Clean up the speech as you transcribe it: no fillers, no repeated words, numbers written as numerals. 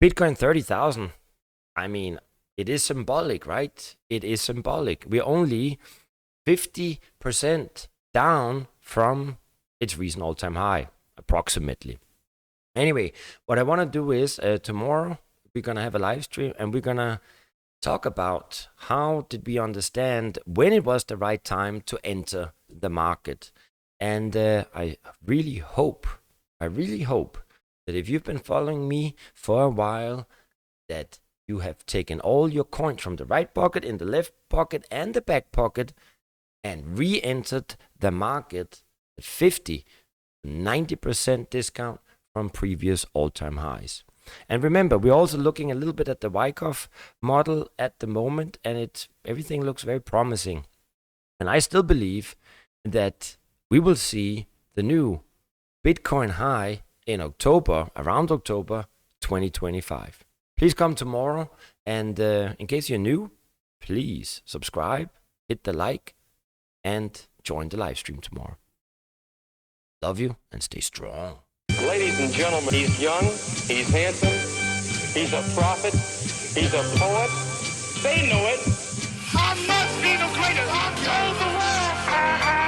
Bitcoin 30,000. I mean, it is symbolic, right? It is symbolic. We're only 50% down from its recent all-time high, approximately. Anyway, what I want to do is tomorrow we're going to have a live stream and we're going to talk about how did we understand when it was the right time to enter the market. And I really hope that if you've been following me for a while, that you have taken all your coins from the right pocket, in the left pocket, and the back pocket, and re-entered the market at 50 to 90% discount from previous all-time highs. And remember, we're also looking a little bit at the Wyckoff model at the moment, and everything looks very promising. And I still believe that we will see the new Bitcoin high in October, around October 2025. Please come tomorrow, and in case you're new, please subscribe, hit the like, and join the live stream tomorrow. Love you, and stay strong. Ladies and gentlemen, he's young, he's handsome, he's a prophet, he's a poet. They know it. I must be the greatest.